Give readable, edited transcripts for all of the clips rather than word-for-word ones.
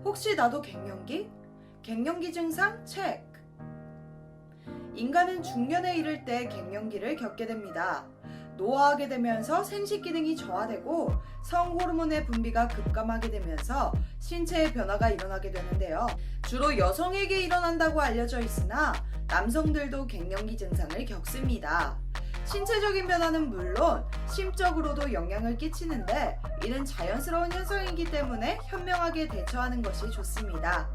혹시 나도 갱년기? 갱년기 증상 체크! 인간은 중년에 이를 때 갱년기를 겪게 됩니다. 노화하게 되면서 생식 기능이 저하되고 성호르몬의 분비가 급감하게 되면서 신체의 변화가 일어나게 되는데요. 주로 여성에게 일어난다고 알려져 있으나 남성들도 갱년기 증상을 겪습니다. 신체적인 변화는 물론 심적으로도 영향을 끼치는데 이는 자연스러운 현상이기 때문에 현명하게 대처하는 것이 좋습니다.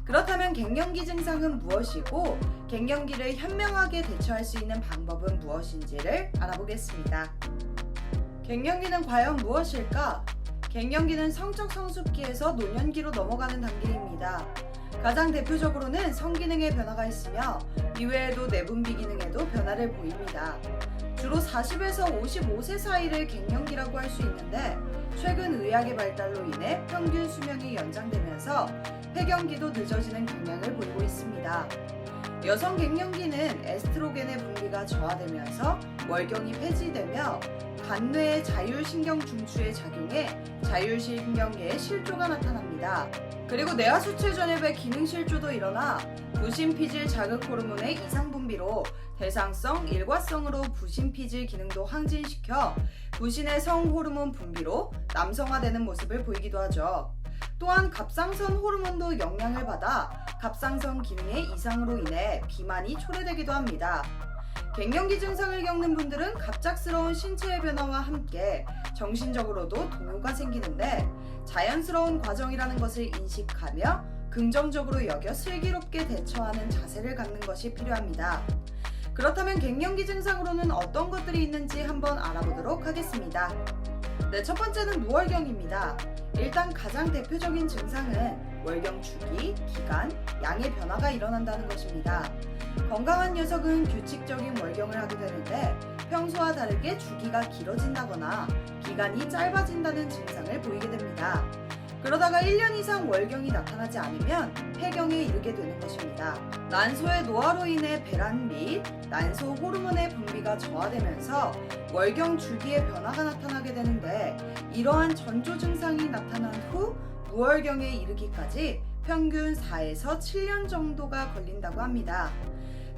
그렇다면 갱년기 증상은 무엇이고 갱년기를 현명하게 대처할 수 있는 방법은 무엇인지를 알아보겠습니다. 갱년기는 과연 무엇일까? 갱년기는 성적 성숙기에서 노년기로 넘어가는 단계입니다. 가장 대표적으로는 성기능에 변화가 있으며 이외에도 내분비 기능에도 변화를 보입니다. 주로 40에서 55세 사이를 갱년기라고 할 수 있는데 최근 의학의 발달로 인해 평균 수명이 연장되면서 폐경기도 늦어지는 경향을 보이고 있습니다. 여성 갱년기는 에스트로겐의 분비가 저하되면서 월경이 폐지되며 간뇌의 자율신경 중추에 작용해 자율신경계의 실조가 나타납니다. 그리고 뇌하수체 전엽의 기능 실조도 일어나 부신피질 자극 호르몬의 이상 분비로 대상성, 일과성으로 부신피질 기능도 항진시켜 부신의 성호르몬 분비로 남성화되는 모습을 보이기도 하죠. 또한 갑상선 호르몬도 영향을 받아 갑상선 기능의 이상으로 인해 비만이 초래되기도 합니다. 갱년기 증상을 겪는 분들은 갑작스러운 신체의 변화와 함께 정신적으로도 동요가 생기는데 자연스러운 과정이라는 것을 인식하며 긍정적으로 여겨 슬기롭게 대처하는 자세를 갖는 것이 필요합니다. 그렇다면 갱년기 증상으로는 어떤 것들이 있는지 한번 알아보도록 하겠습니다. 네, 첫 번째는 노월경입니다. 일단 가장 대표적인 증상은 월경 주기, 기간, 양의 변화가 일어난다는 것입니다. 건강한 녀석은 규칙적인 월경을 하게 되는데 평소와 다르게 주기가 길어진다거나 기간이 짧아진다는 증상을 보이게 됩니다. 그러다가 1년 이상 월경이 나타나지 않으면 폐경에 이르게 되는 것입니다. 난소의 노화로 인해 배란 및 난소 호르몬의 분비가 저하되면서 월경 주기의 변화가 나타나게 되는데 이러한 전조 증상이 나타난 후 무월경에 이르기까지 평균 4에서 7년 정도가 걸린다고 합니다.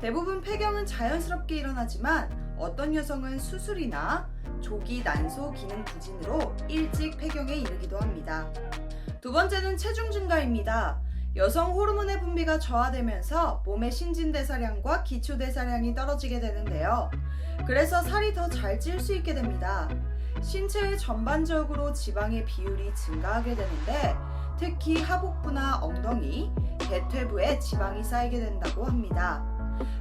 대부분 폐경은 자연스럽게 일어나지만 어떤 여성은 수술이나 조기 난소 기능 부진으로 일찍 폐경에 이르기도 합니다. 두 번째는 체중 증가입니다. 여성 호르몬의 분비가 저하되면서 몸의 신진대사량과 기초대사량이 떨어지게 되는데요. 그래서 살이 더 잘 찔 수 있게 됩니다. 신체의 전반적으로 지방의 비율이 증가하게 되는데 특히 하복부나 엉덩이, 대퇴부에 지방이 쌓이게 된다고 합니다.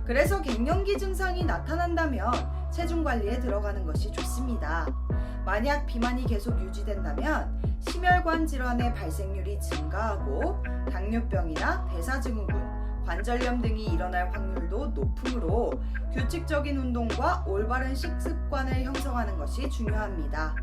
그래서 갱년기 증상이 나타난다면 체중 관리에 들어가는 것이 좋습니다. 만약 비만이 계속 유지된다면 심혈관 질환의 발생률이 증가하고 당뇨병이나 대사증후군, 관절염 등이 일어날 확률도 높으므로 규칙적인 운동과 올바른 식습관을 형성하는 것이 중요합니다.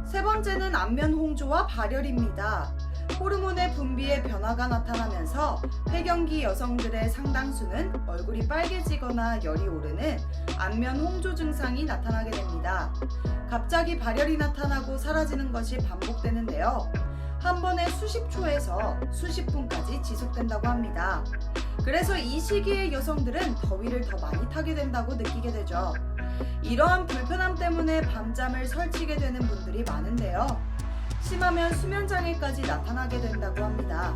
세 번째는 안면 홍조와 발열입니다. 호르몬의 분비에 변화가 나타나면서 폐경기 여성들의 상당수는 얼굴이 빨개지거나 열이 오르는 안면 홍조 증상이 나타나게 됩니다. 갑자기 발열이 나타나고 사라지는 것이 반복되는데요. 한 번에 수십 초에서 수십 분까지 지속된다고 합니다. 그래서 이 시기의 여성들은 더위를 더 많이 타게 된다고 느끼게 되죠. 이러한 불편함 때문에 밤잠을 설치게 되는 분들이 많은데요. 심하면 수면장애까지 나타나게 된다고 합니다.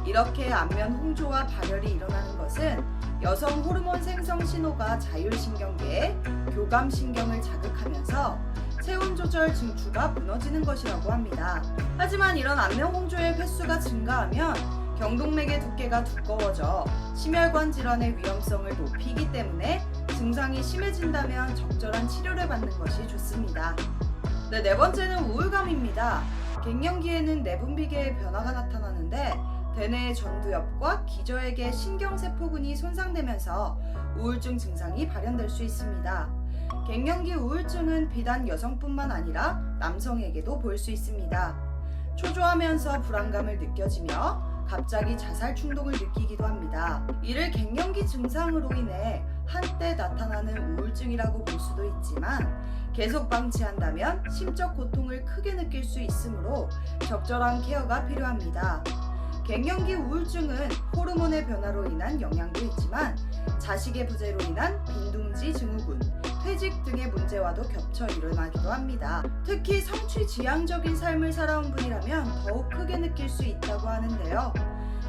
이렇게 안면 홍조와 발열이 일어나는 것은 여성 호르몬 생성 신호가 자율신경계의 교감신경을 자극하면서 체온 조절 증추가 무너지는 것이라고 합니다. 하지만 이런 안면 홍조의 횟수가 증가하면 경동맥의 두께가 두꺼워져 심혈관 질환의 위험성을 높이기 때문에 증상이 심해진다면 적절한 치료를 받는 것이 좋습니다. 네 번째는 우울감입니다. 갱년기에는 내분비계의 변화가 나타나는데 대뇌의 전두엽과 기저액의 신경세포군이 손상되면서 우울증 증상이 발현될 수 있습니다. 갱년기 우울증은 비단 여성뿐만 아니라 남성에게도 보일 수 있습니다. 초조하면서 불안감을 느껴지며 갑자기 자살 충동을 느끼기도 합니다. 이를 갱년기 증상으로 인해 한때 나타나는 우울증이라고 볼 수도 있지만 계속 방치한다면 심적 고통을 크게 느낄 수 있으므로 적절한 케어가 필요합니다. 갱년기 우울증은 호르몬의 변화로 인한 영향도 있지만 자식의 부재로 인한 빈둥지 증후군, 퇴직 등의 문제와도 겹쳐 일어나기도 합니다. 특히 성취 지향적인 삶을 살아온 분이라면 더욱 크게 느낄 수 있다고 하는데요.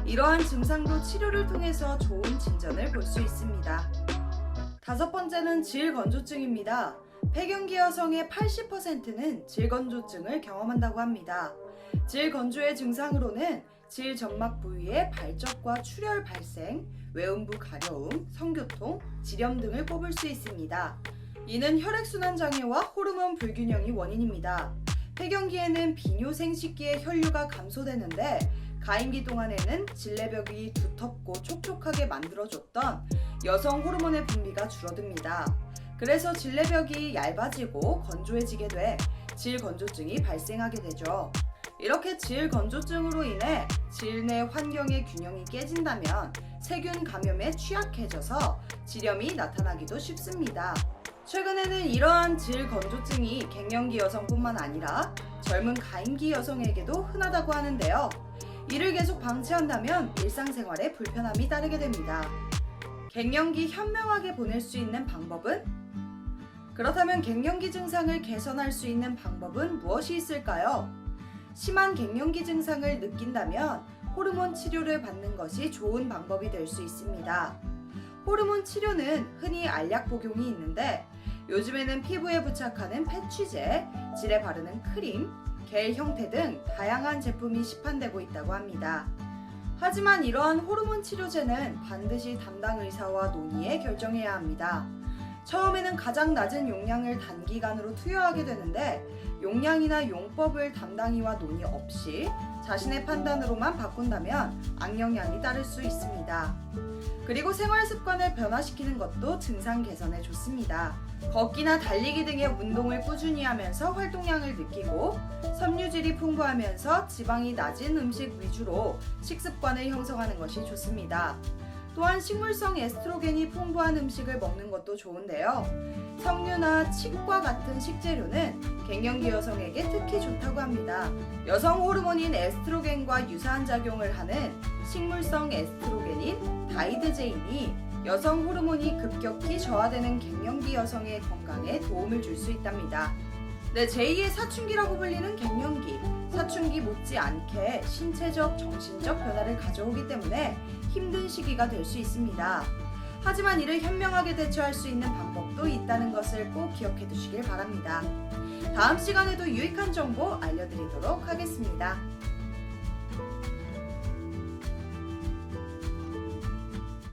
이러한 증상도 치료를 통해서 좋은 진전을 볼 수 있습니다. 다섯 번째는 질건조증입니다. 폐경기 여성의 80%는 질건조증을 경험한다고 합니다. 질건조의 증상으로는 질점막 부위의 발적과 출혈 발생, 외음부 가려움, 성교통, 지렴 등을 꼽을 수 있습니다. 이는 혈액순환 장애와 호르몬 불균형이 원인입니다. 폐경기에는 비뇨 생식기의 혈류가 감소되는데 가임기 동안에는 질내벽이 두텁고 촉촉하게 만들어줬던 여성 호르몬의 분비가 줄어듭니다. 그래서 질내벽이 얇아지고 건조해지게 돼 질건조증이 발생하게 되죠. 이렇게 질건조증으로 인해 질내 환경의 균형이 깨진다면 세균 감염에 취약해져서 지렴이 나타나기도 쉽습니다. 최근에는 이러한 질건조증이 갱년기 여성뿐만 아니라 젊은 가임기 여성에게도 흔하다고 하는데요. 이를 계속 방치한다면 일상생활에 불편함이 따르게 됩니다. 갱년기 현명하게 보낼 수 있는 방법은? 그렇다면 갱년기 증상을 개선할 수 있는 방법은 무엇이 있을까요? 심한 갱년기 증상을 느낀다면 호르몬 치료를 받는 것이 좋은 방법이 될 수 있습니다. 호르몬 치료는 흔히 알약 복용이 있는데 요즘에는 피부에 부착하는 패치제, 질에 바르는 크림, 겔 형태 등 다양한 제품이 시판되고 있다고 합니다. 하지만 이러한 호르몬 치료제는 반드시 담당 의사와 논의해 결정해야 합니다. 처음에는 가장 낮은 용량을 단기간으로 투여하게 되는데 용량이나 용법을 담당의와 논의 없이 자신의 판단으로만 바꾼다면 악영향이 따를 수 있습니다. 그리고 생활 습관을 변화시키는 것도 증상 개선에 좋습니다. 걷기나 달리기 등의 운동을 꾸준히 하면서 활동량을 느끼고 섬유질이 풍부하면서 지방이 낮은 음식 위주로 식습관을 형성하는 것이 좋습니다. 또한 식물성 에스트로겐이 풍부한 음식을 먹는 것도 좋은데요. 석류나 칡과 같은 식재료는 갱년기 여성에게 특히 좋다고 합니다. 여성 호르몬인 에스트로겐과 유사한 작용을 하는 식물성 에스트로겐인 다이드제인이 여성 호르몬이 급격히 저하되는 갱년기 여성의 건강에 도움을 줄 수 있답니다. 제2의 사춘기라고 불리는 갱년기, 사춘기 못지않게 신체적, 정신적 변화를 가져오기 때문에 힘든 시기가 될 수 있습니다. 하지만 이를 현명하게 대처할 수 있는 방법도 있다는 것을 꼭 기억해 두시길 바랍니다. 다음 시간에도 유익한 정보 알려드리도록 하겠습니다.